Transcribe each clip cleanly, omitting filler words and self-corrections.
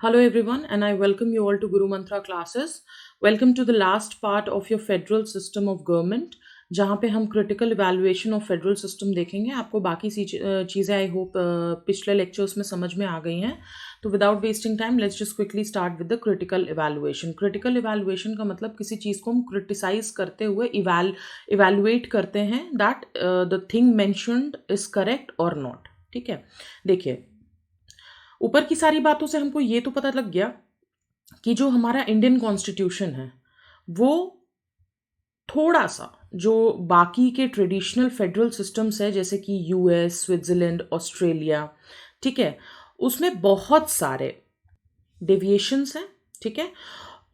Hello everyone, and I welcome you all to Guru Mantra classes. Welcome to the last part of your federal system of government, जहाँ पे हम critical evaluation of federal system देखेंगे. आपको बाकी चीज़ें I hope पिछले lectures में समझ में आ गई हैं. तो without wasting time let's just quickly start with the critical evaluation. Critical evaluation का मतलब किसी चीज़ को हम क्रिटिसाइज करते हुए इवैल्यूएट करते हैं that the thing mentioned is correct और नॉट. ठीक है, देखिए ऊपर की सारी बातों से हमको ये तो पता लग गया कि जो हमारा इंडियन कॉन्स्टिट्यूशन है वो थोड़ा सा जो बाकी के ट्रेडिशनल फेडरल सिस्टम्स है जैसे कि यूएस, स्विट्जरलैंड, ऑस्ट्रेलिया, ठीक है, उसमें बहुत सारे डेविएशंस हैं. ठीक है,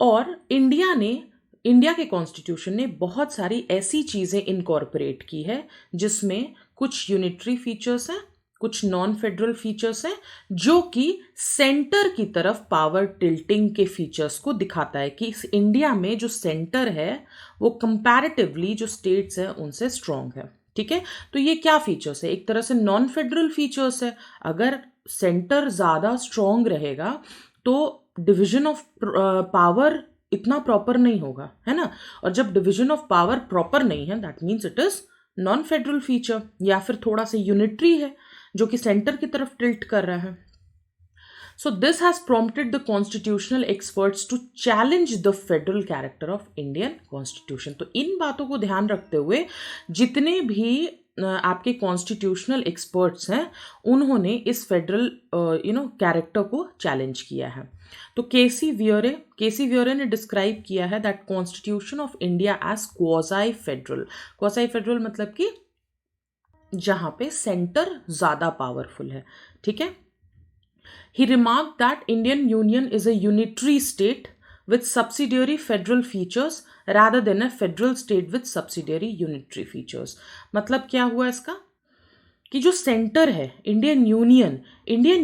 और इंडिया के कॉन्स्टिट्यूशन ने बहुत सारी ऐसी चीज़ें इनकॉर्पोरेट की है जिसमें कुछ यूनिटरी फीचर्स हैं, कुछ नॉन फेडरल फीचर्स हैं, जो कि सेंटर की तरफ पावर टिल्टिंग के फीचर्स को दिखाता है कि इस इंडिया में जो सेंटर है वो कंपैरेटिवली जो स्टेट्स हैं उनसे स्ट्रांग है. ठीक है, तो ये क्या फीचर्स है? एक तरह से नॉन फेडरल फीचर्स है. अगर सेंटर ज़्यादा स्ट्रांग रहेगा तो डिविजन ऑफ पावर इतना प्रॉपर नहीं होगा, है ना. और जब डिविजन ऑफ पावर प्रॉपर नहीं है that means it is non federal feature, या फिर थोड़ा सा यूनिटरी है जो कि सेंटर की तरफ टिल्ट कर रहा है. So this has prompted the constitutional experts to challenge the federal character of Indian constitution. तो इन बातों को ध्यान रखते हुए जितने भी आपके कॉन्स्टिट्यूशनल एक्सपर्ट्स हैं उन्होंने इस फेडरल कैरेक्टर को चैलेंज किया है. तो केसी वियरे ने डिस्क्राइब किया है that constitution of India as quasi federal. Quasi federal मतलब कि जहां पे सेंटर ज्यादा पावरफुल है. ठीक है, he remark that Indian union is a unitary state with subsidiary federal features rather than a federal state with subsidiary unitary features. मतलब क्या हुआ इसका कि जो सेंटर है इंडियन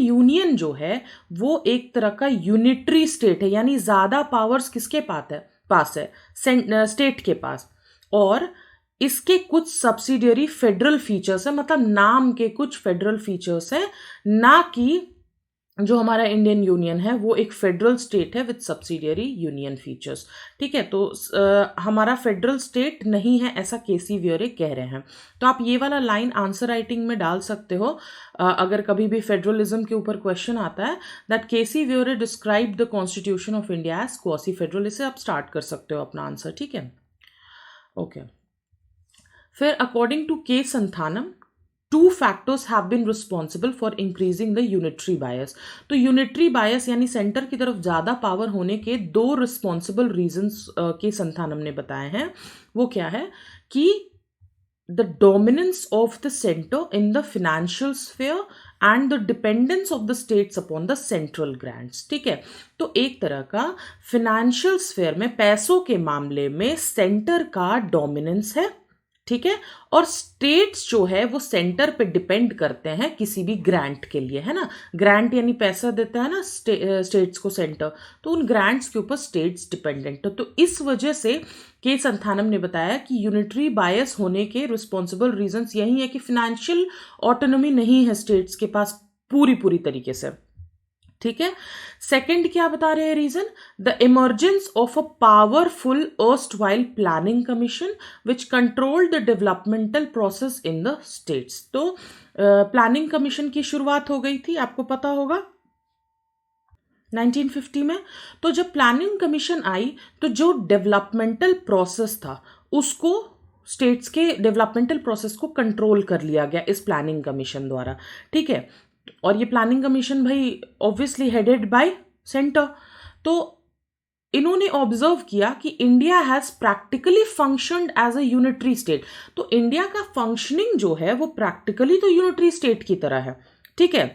यूनियन जो है वो एक तरह का यूनिटरी स्टेट है, यानी ज्यादा पावर्स किसके पास है स्टेट के पास, और इसके कुछ सब्सिडियरी फेडरल फीचर्स है, मतलब नाम के कुछ फेडरल फीचर्स है, ना कि जो हमारा इंडियन यूनियन है वो एक फेडरल स्टेट है विद सब्सिडियरी यूनियन फीचर्स. ठीक है, तो हमारा फेडरल स्टेट नहीं है ऐसा केसी वियरे कह रहे हैं. तो आप ये वाला लाइन आंसर राइटिंग में डाल सकते हो अगर कभी भी फेडरलिज्म के ऊपर क्वेश्चन आता है, that KC Wheare describe the constitution of India as quasi federal. इसे आप स्टार्ट कर सकते हो अपना आंसर. ठीक है, ओके. फिर according to K Santhanam, two factors have been responsible for increasing the unitary bias. तो यूनिटरी बायस यानी सेंटर की तरफ ज्यादा पावर होने के दो रिस्पॉन्सिबल रीजंस के संथानम ने बताए हैं. वो क्या है कि the dominance of the centre in the financial sphere and the dependence of the states upon the central grants. ठीक है, तो एक तरह का फिनेंशियल स्फीयर में पैसों के मामले में सेंटर का डोमिनेंस है. ठीक है, और स्टेट्स जो है वो सेंटर पे डिपेंड करते हैं किसी भी ग्रांट के लिए, है ना. ग्रांट यानी पैसा देता है ना स्टेट्स को सेंटर, तो उन ग्रांट्स के ऊपर स्टेट्स डिपेंडेंट है. तो इस वजह से के संथानम ने बताया कि यूनिटरी बायस होने के रिस्पॉन्सिबल रीजंस यही है कि फिनेंशियल ऑटोनॉमी नहीं है स्टेट्स के पास पूरी तरीके से. ठीक है, सेकंड क्या बता रहे हैं reason, the emergence of a powerful erstwhile planning commission which controlled the developmental process in the states. तो प्लानिंग कमीशन की शुरुआत हो गई थी, आपको पता होगा 1950 में. तो जब प्लानिंग कमीशन आई तो जो डेवलपमेंटल प्रोसेस था उसको स्टेट्स के डेवलपमेंटल प्रोसेस को कंट्रोल कर लिया गया इस प्लानिंग कमीशन द्वारा. ठीक है, और ये प्लानिंग कमीशन भाई ऑब्वियसली हेडेड बाय सेंटर. तो इन्होंने ऑब्जर्व किया कि India has practically functioned as a unitary state. तो इंडिया का फंक्शनिंग जो है वो प्रैक्टिकली तो यूनिटरी स्टेट की तरह है. ठीक है,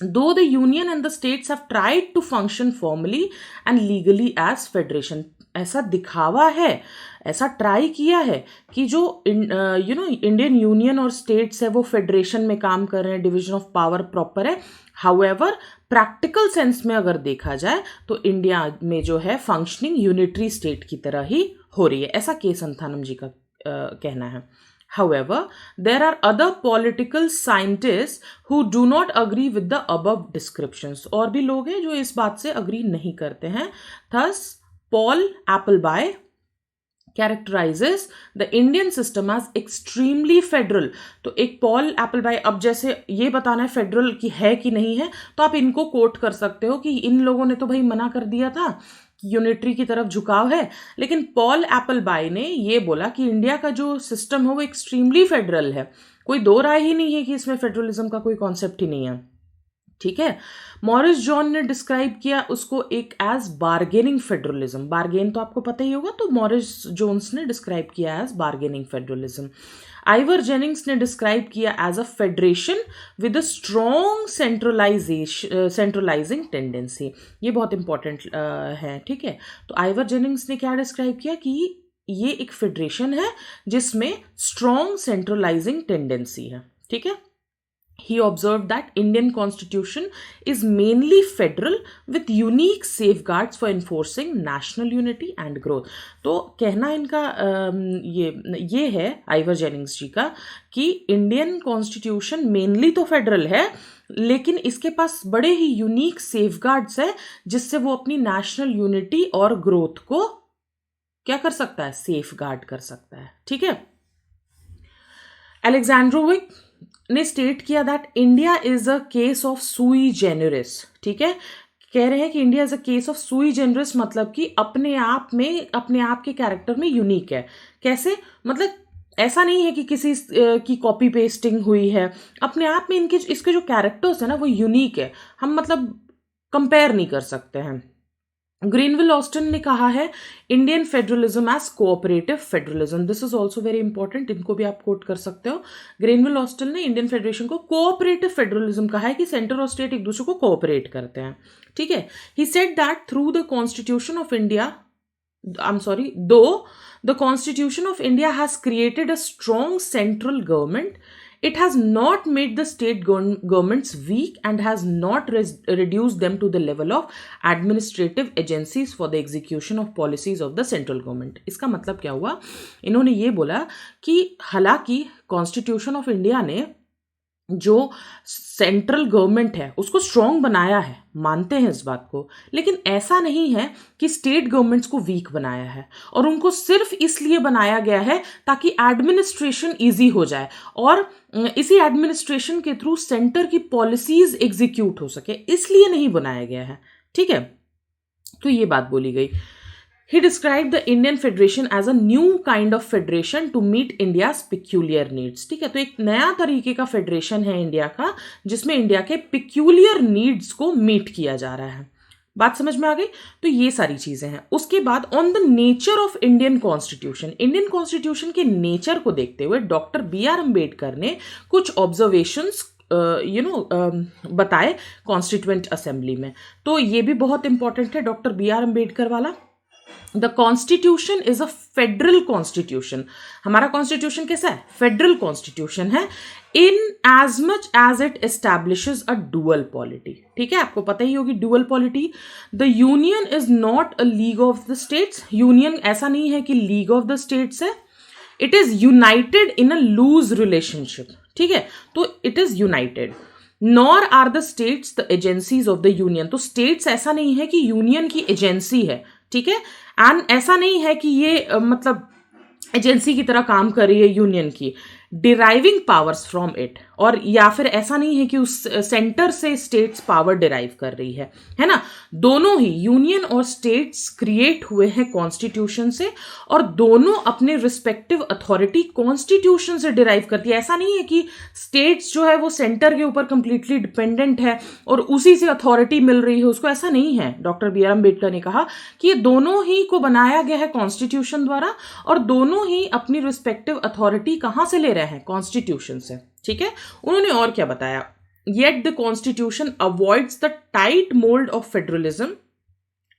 though the union and the states have tried to function formally and legally as federation. ऐसा दिखावा है, ऐसा ट्राई किया है कि जो इंडियन यूनियन और स्टेट्स है वो फेडरेशन में काम कर रहे हैं, डिवीजन ऑफ पावर प्रॉपर है. हाउएवर प्रैक्टिकल सेंस में अगर देखा जाए तो इंडिया में जो है फंक्शनिंग यूनिटरी स्टेट की तरह ही हो रही है, ऐसा के संथानम जी का कहना है. However, there are other political scientists who do not agree with the above descriptions. और भी लोग हैं जो इस बात से agree नहीं करते हैं. Thus, Paul Appleby characterizes the Indian system as extremely federal. तो एक पॉल एप्पलबाई, अब जैसे ये बताना है फेडरल की है कि नहीं है, तो आप इनको कोट कर सकते हो कि इन लोगों ने तो भाई मना कर दिया था कि यूनिटरी की तरफ झुकाव है, लेकिन पॉल एप्पलबाई ने ये बोला कि इंडिया का जो सिस्टम है वो एक्सट्रीमली फेडरल है. कोई दो राय ही नहीं है कि इसमें फेडरलिज्म का कोई कॉन्सेप्ट ही नहीं है. ठीक है. मॉरिस जॉन ने डिस्क्राइब किया उसको एक एज बार्गेनिंग फेडरलिज्म. बार्गेन तो आपको पता ही होगा, तो मॉरिस जोन्स ने डिस्क्राइब किया as bargaining federalism. Ivor Jennings ने डिस्क्राइब किया as a federation with a strong centralising tendency. ये बहुत इंपॉर्टेंट है. ठीक है. तो आइवर जेनिंग्स ने क्या डिस्क्राइब किया कि ये एक फेडरेशन है जिसमें स्ट्रॉन्ग सेंट्रलाइजिंग टेंडेंसी है. ठीक है. He observed that Indian constitution is mainly federal with unique safeguards for enforcing national unity and growth. तो कहना इनका ये है आइवर जेनिंग्स जी का कि इंडियन कॉन्स्टिट्यूशन मेनली तो फेडरल है, लेकिन इसके पास बड़े ही यूनिक सेफगार्ड्स है जिससे वो अपनी नेशनल यूनिटी और ग्रोथ को क्या कर सकता है, सेफगार्ड कर सकता है. ठीक है. अलेक्जेंड्रोविक ने स्टेट किया that India is a case of सुई जेनरिस. ठीक है. कह रहे हैं कि India is a case of सुई जेनरिस, मतलब कि अपने आप के कैरेक्टर में यूनिक है. कैसे? मतलब ऐसा नहीं है कि किसी की कॉपी पेस्टिंग हुई है. अपने आप में इसके जो कैरेक्टर्स है ना वो यूनिक है. हम मतलब कंपेयर नहीं कर सकते हैं. ग्रीनविल ऑस्टिन ने कहा है Indian federalism as cooperative federalism. This is also very important. इनको भी आप कोट कर सकते हो. ग्रीनविल ऑस्टिन ने इंडियन फेडरेशन को कोऑपरेटिव फेडरलिज्म कहा है कि सेंटर और स्टेट एक दूसरे को कोऑपरेट करते हैं. ठीक है. He said that through the constitution of India, though the Constitution of India has created a strong central government, it has not made the state governments weak and has not reduced them to the level of administrative agencies for the execution of policies of the central government. इसका मतलब क्या हुआ? इन्होंने ये बोला कि हालांकि constitution of India ने जो सेंट्रल गवर्नमेंट है उसको स्ट्रॉन्ग बनाया है, मानते हैं इस बात को, लेकिन ऐसा नहीं है कि स्टेट गवर्नमेंट्स को वीक बनाया है. और उनको सिर्फ इसलिए बनाया गया है ताकि एडमिनिस्ट्रेशन इजी हो जाए और इसी एडमिनिस्ट्रेशन के थ्रू सेंटर की पॉलिसीज एग्जीक्यूट हो सके, इसलिए नहीं बनाया गया है. ठीक है. तो ये बात बोली गई. He described the Indian Federation as a new kind of federation to meet India's peculiar needs. ठीक है. तो एक नया तरीके का फेडरेशन है इंडिया का जिसमें इंडिया के peculiar needs को मीट किया जा रहा है. बात समझ में आ गई? तो ये सारी चीजें हैं. उसके बाद on the nature of Indian constitution, Indian constitution के नेचर को देखते हुए डॉक्टर B.R. अम्बेडकर ने कुछ ऑब्जर्वेशंस बताए कॉन्स्टिट्यूएंट असेंबली में. तो ये भी बहुत इंपॉर्टेंट है डॉक्टर B.R. अम्बेडकर वाला. The constitution is a federal constitution. हमारा कॉन्स्टिट्यूशन कैसा है? फेडरल कॉन्स्टिट्यूशन है. In as much as it establishes a dual polity. ठीक है. आपको पता ही होगी dual polity. The union is not a league of the states. Union ऐसा नहीं है कि लीग ऑफ द स्टेट्स है. It is united in a loose relationship. ठीक है. तो it is united. Nor are the states the agencies of the union. तो states ऐसा नहीं है कि यूनियन की एजेंसी है. ठीक है. एंड ऐसा नहीं है कि ये मतलब एजेंसी की तरह काम कर रही है यूनियन की. डिराइविंग पावर्स फ्रॉम इट, और या फिर ऐसा नहीं है कि उस सेंटर से स्टेट्स पावर डिराइव कर रही है ना. दोनों ही यूनियन और स्टेट्स क्रिएट हुए हैं कॉन्स्टिट्यूशन से और दोनों अपने रिस्पेक्टिव अथॉरिटी कॉन्स्टिट्यूशन से डिराइव करती है. ऐसा नहीं है कि स्टेट्स जो है वो सेंटर के ऊपर कंप्लीटली डिपेंडेंट है और उसी से अथॉरिटी मिल रही है उसको. ऐसा नहीं है. Doctor B.R. अम्बेडकर ने कहा कि ये दोनों ही को बनाया गया है कॉन्स्टिट्यूशन द्वारा और दोनों ही अपनी रिस्पेक्टिव अथॉरिटी कहां से ले रहे हैं? कॉन्स्टिट्यूशन से. ठीक है. उन्होंने और क्या बताया? Yet the constitution avoids the tight mould of federalism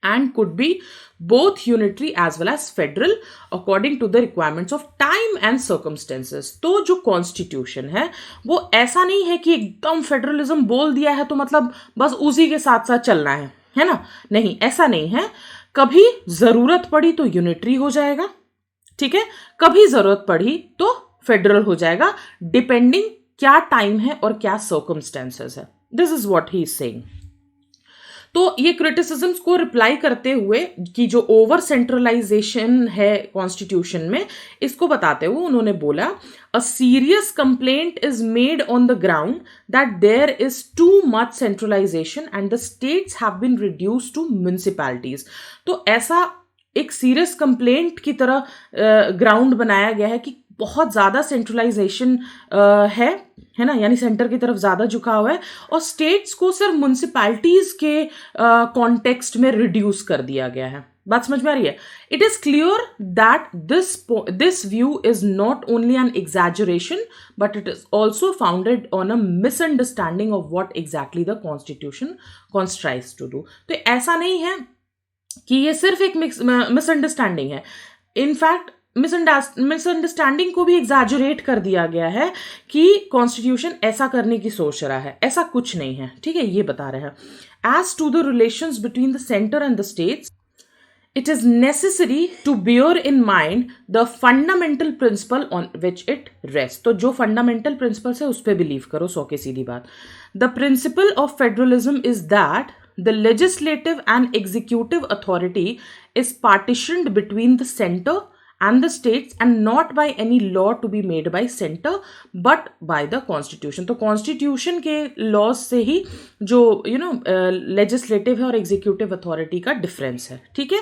and could be both unitary as well as federal according to the requirements of time and circumstances. तो जो कॉन्स्टिट्यूशन है वो ऐसा नहीं है कि एकदम फेडरलिज्म बोल दिया है तो मतलब बस उसी के साथ साथ चलना है ना. नहीं, ऐसा नहीं है. कभी जरूरत पड़ी तो यूनिटरी हो जाएगा. ठीक है. कभी जरूरत पड़ी तो फेडरल हो जाएगा, डिपेंडिंग क्या टाइम है और क्या सर्कमस्टेंसेस है. This is what he is saying. तो ये क्रिटिसिज्म्स को रिप्लाई करते हुए कि जो ओवर सेंट्रलाइजेशन है कॉन्स्टिट्यूशन में, इसको बताते हुए उन्होंने बोला a serious complaint is made on the ground that there is too much centralisation and the states have been reduced to municipalities. तो ऐसा एक सीरियस कंप्लेंट की तरह ग्राउंड बनाया गया है कि बहुत ज़्यादा सेंट्रलाइजेशन है ना, यानी सेंटर की तरफ ज़्यादा झुका हुआ है और स्टेट्स को सिर्फ म्युनिसिपैलिटीज़ के कॉन्टेक्स्ट में रिड्यूस कर दिया गया है. बात समझ में आ रही है? It is clear that this view is not only an exaggeration but it is also founded on a misunderstanding of what exactly the constitution contrives to do. तो ऐसा नहीं है कि ये सिर्फ एक मिसअंडरस्टैंडिंग है. इनफैक्ट मिसअंडरस्टैंडिंग को भी एग्जैजरेट कर दिया गया है कि कॉन्स्टिट्यूशन ऐसा करने की सोच रहा है. ऐसा कुछ नहीं है. ठीक है, ये बता रहे हैं. As to the relations between the centre and the states, it is necessary to bear in mind the fundamental principle on which it rests. तो जो fundamental principles है उस पर बिलीव करो. 100 की सीधी बात. The principle of federalism is that the legislative and executive authority is partitioned between the center and the states and not by any law to be made by center but by the constitution. तो constitution के laws से ही जो legislative है और executive authority का difference है. ठीक है,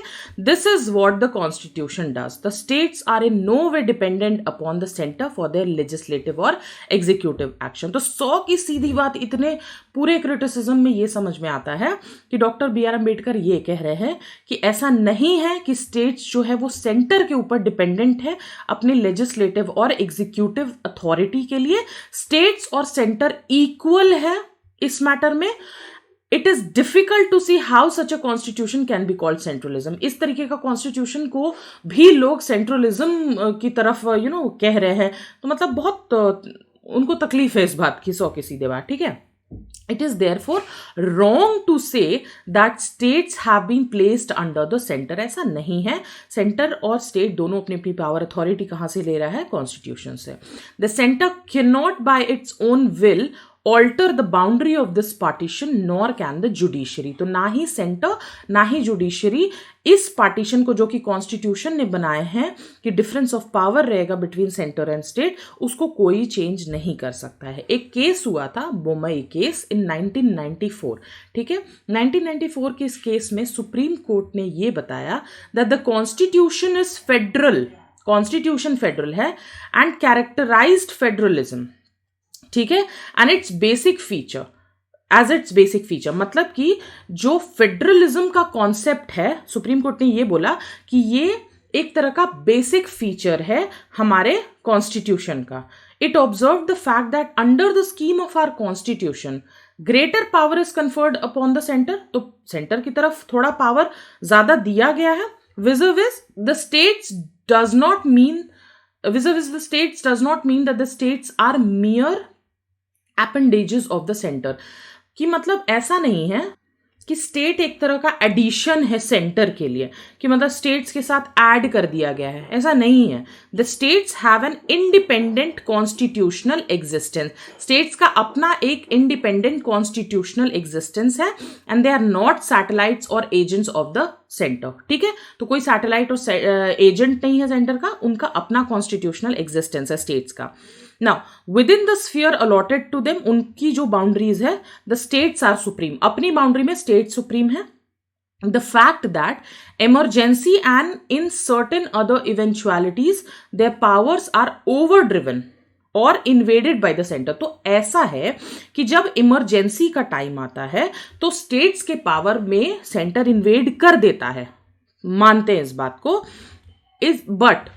this is what the constitution does. The states are in no way dependent upon the center for their legislative or executive action. तो 100 की सीधी बात इतने पूरे क्रिटिसिज्म में ये समझ में आता है कि डॉक्टर बी आर अम्बेडकर ये कह रहे हैं कि ऐसा नहीं है कि स्टेट्स जो है वो सेंटर के ऊपर डिपेंडेंट है अपने लेजिस्लेटिव और एग्जीक्यूटिव अथॉरिटी के लिए. स्टेट्स और सेंटर इक्वल है इस मैटर में. It is difficult to see how such a constitution can be called centralism. इस तरीके का कॉन्स्टिट्यूशन को भी लोग सेंट्रलिज्म की तरफ कह रहे हैं. तो मतलब बहुत उनको तकलीफ है इस बात की. 100 की सीधे बात. ठीक है, it is therefore wrong to say that states have been placed under the center. ऐसा नहीं है. सेंटर और स्टेट दोनों अपनी अपनी पावर अथॉरिटी कहाँ से ले रहा है? कॉन्स्टिट्यूशन से. The center cannot by its own will alter the boundary of this partition nor can the judiciary. तो ना ही सेंटर ना ही जुडिशरी इस पार्टीशन को जो कि कॉन्स्टिट्यूशन ने बनाए हैं कि डिफरेंस ऑफ पावर रहेगा बिटवीन सेंटर एंड स्टेट, उसको कोई चेंज नहीं कर सकता है. एक केस हुआ था बोमई केस इन 1994. ठीक है, 1994 के इस केस में सुप्रीम कोर्ट ने ये बताया that the constitution is federal. Constitution federal है एंड कैरेक्टराइज्ड फेडरलिज्म. ठीक है, and its basic feature as its basic feature, मतलब कि जो फेडरलिज्म का कॉन्सेप्ट है, सुप्रीम कोर्ट ने ये बोला कि ये एक तरह का बेसिक फीचर है हमारे कॉन्स्टिट्यूशन का. It observe the fact that under the scheme of our constitution greater power is conferred upon the centre. तो सेंटर की तरफ थोड़ा पावर ज्यादा दिया गया है. vis-a-vis the states does not mean that the states are mere appendages of the center. कि मतलब ऐसा नहीं है कि स्टेट एक तरह का एडिशन है सेंटर के लिए, कि मतलब स्टेट्स के साथ ऐड कर दिया गया है. ऐसा नहीं है. The states have an independent constitutional existence. States का अपना एक इंडिपेंडेंट कॉन्स्टिट्यूशनल एग्जिस्टेंस है and they are not satellites और एजेंट्स ऑफ द सेंटर. ठीक है, तो कोई सैटेलाइट और एजेंट नहीं है सेंटर का, उनका अपना कॉन्स्टिट्यूशनल एग्जिस्टेंस है स्टेट्स का. Now, within the sphere allotted to them, उनकी जो बाउंड्रीज है, the states are supreme. अपनी बाउंड्री में स्टेट सुप्रीम है. The fact that emergency and in certain other eventualities, their powers are overdriven और invaded by the center. तो ऐसा है कि जब इमरजेंसी का टाइम आता है तो स्टेट्स के पावर में सेंटर इन्वेड कर देता है. मानते हैं इस बात को. But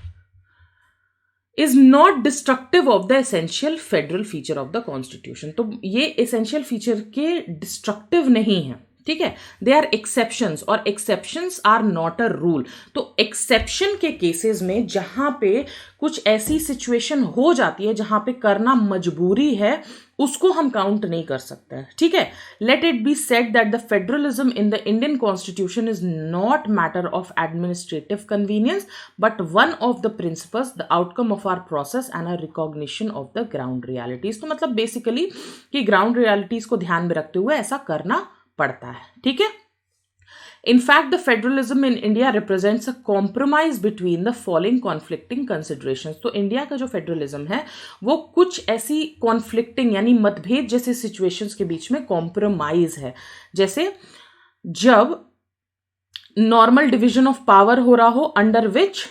is not destructive of the essential federal feature of the constitution. तो ये essential feature के destructive नहीं है. ठीक है, दे आर एक्सेप्शंस और exceptions are not a rule. तो एक्सेप्शन के केसेस में जहां पे कुछ ऐसी सिचुएशन हो जाती है जहां पे करना मजबूरी है, उसको हम काउंट नहीं कर सकते हैं, ठीक है। Let it be said that the federalism in the Indian constitution is not matter of administrative convenience but one of the principles, the outcome of our process and a recognition of the ground realities. तो मतलब basically कि ground realities को ध्यान में रखते हुए ऐसा करना पड़ता है, ठीक है। In fact, the federalism in India represents a compromise between the following conflicting considerations. तो इंडिया का जो फेडरलिज्म है वो कुछ ऐसी कॉन्फ्लिक्टिंग यानी मतभेद जैसे सिचुएशंस के बीच में कॉम्प्रोमाइज है। जैसे जब नॉर्मल डिवीजन ऑफ पावर हो रहा हो अंडर विच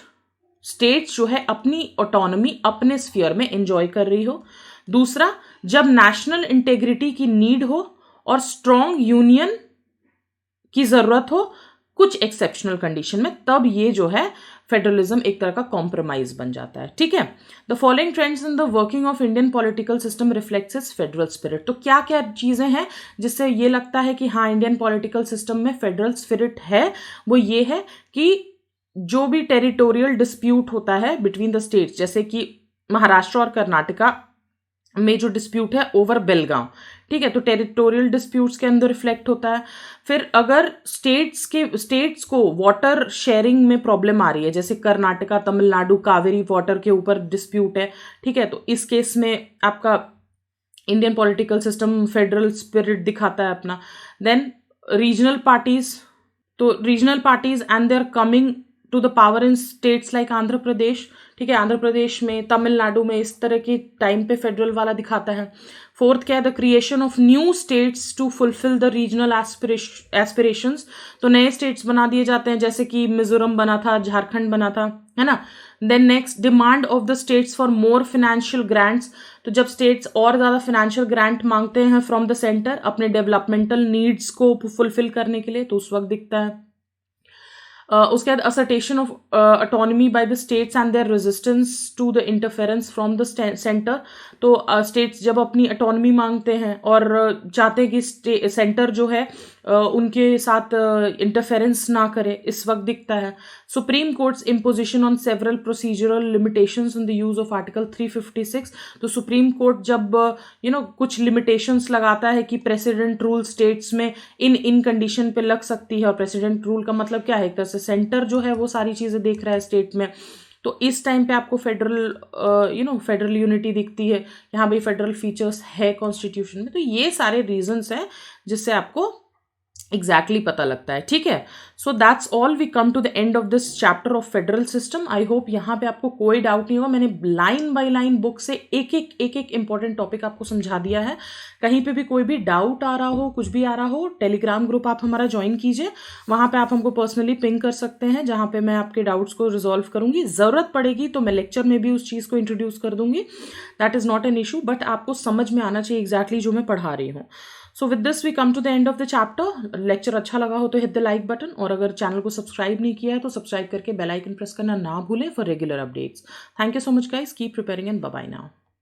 स्टेट्स जो है अपनी ऑटोनॉमी अपने स्फीयर में एंजॉय कर रही हो। दूसरा, जब नेशनल इंटेग्रिटी की नीड हो और स्ट्रॉन्ग यूनियन की जरूरत हो कुछ एक्सेप्शनल कंडीशन में, तब ये जो है फेडरलिज्म एक तरह का कॉम्प्रोमाइज बन जाता है, ठीक है। The following trends in the working of Indian political system reflects it's federal spirit. तो क्या क्या चीजें हैं जिससे ये लगता है कि हाँ इंडियन पॉलिटिकल सिस्टम में फेडरल स्पिरिट है? वो ये है कि जो भी टेरिटोरियल डिस्प्यूट होता है बिटवीन द स्टेट्स, जैसे कि महाराष्ट्र और कर्नाटका में जो डिस्प्यूट है ओवर बेलगांव, ठीक है, तो टेरिटोरियल डिस्प्यूट्स के अंदर रिफ्लेक्ट होता है। फिर अगर स्टेट्स को वाटर शेयरिंग में प्रॉब्लम आ रही है, जैसे कर्नाटका तमिलनाडु कावेरी वाटर के ऊपर डिस्प्यूट है, ठीक है, तो इस केस में आपका Indian political system federal spirit दिखाता है अपना। देन रीजनल पार्टीज, तो regional parties and they are coming to the power in states like Andhra Pradesh, ठीक है, आंध्र प्रदेश में तमिलनाडु में इस तरह के टाइम पे फेडरल वाला दिखाता है। फोर्थ क्या है, the creation of new states to fulfil the regional aspirations. तो नए स्टेट्स बना दिए जाते हैं, जैसे कि मिजोरम बना था, झारखंड बना था, है ना। Then next, demand of the states for more financial grants. तो जब स्टेट्स और ज्यादा फाइनेंशियल ग्रांट मांगते हैं फ्रॉम द सेंटर अपने डेवलपमेंटल नीड्स को फुलफिल करने के लिए, तो उस वक्त दिखता है। उसके बाद assertion of autonomy by the states and their resistance to the interference from the centre. तो स्टेट्स जब अपनी ऑटोनॉमी मांगते हैं और चाहते हैं कि सेंटर जो है उनके साथ इंटरफेरेंस ना करे, इस वक्त दिखता है। Supreme courts imposition on several procedural limitations in the use of article 356। तो सुप्रीम कोर्ट जब कुछ लिमिटेशंस लगाता है कि प्रेसिडेंट रूल स्टेट्स में इन कंडीशन पे लग सकती है, और प्रेसिडेंट रूल का मतलब क्या है, एक तरह से सेंटर जो है वो सारी चीजें देख रहा है स्टेट में। तो इस टाइम पे आपको फेडरल यूनिटी दिखती है, यहाँ भाई फेडरल फीचर्स है कॉन्स्टिट्यूशन में। तो ये सारे रीजंस हैं जिससे आपको एग्जैक्टली पता लगता है, ठीक है। So that's all, we come to the end of this chapter of federal system. I hope यहाँ पे आपको कोई डाउट नहीं होगा। मैंने लाइन बाय लाइन बुक से एक एक इंपॉर्टेंट टॉपिक आपको समझा दिया है। कहीं पे भी कोई भी डाउट आ रहा हो, कुछ भी आ रहा हो, टेलीग्राम ग्रुप आप हमारा ज्वाइन कीजिए, वहाँ पे आप हमको पर्सनली पिंग कर सकते हैं, जहाँ पे मैं आपके डाउट्स को रिजॉल्व करूंगी। जरूरत पड़ेगी तो मैं लेक्चर में भी उस चीज़ को इंट्रोड्यूस कर दूंगी, that is not an issue, but आपको समझ में आना चाहिए एग्जैक्टली जो मैं पढ़ा रही हूँ। So with this we come to the end of the chapter. Lecture अच्छा लगा हो तो हिट द लाइक बटन, और अगर चैनल को सब्सक्राइब नहीं किया है तो सब्सक्राइब करके बेल आइकन प्रेस करना ना भूलें for regular updates. Thank you so much guys, keep preparing and bye bye now.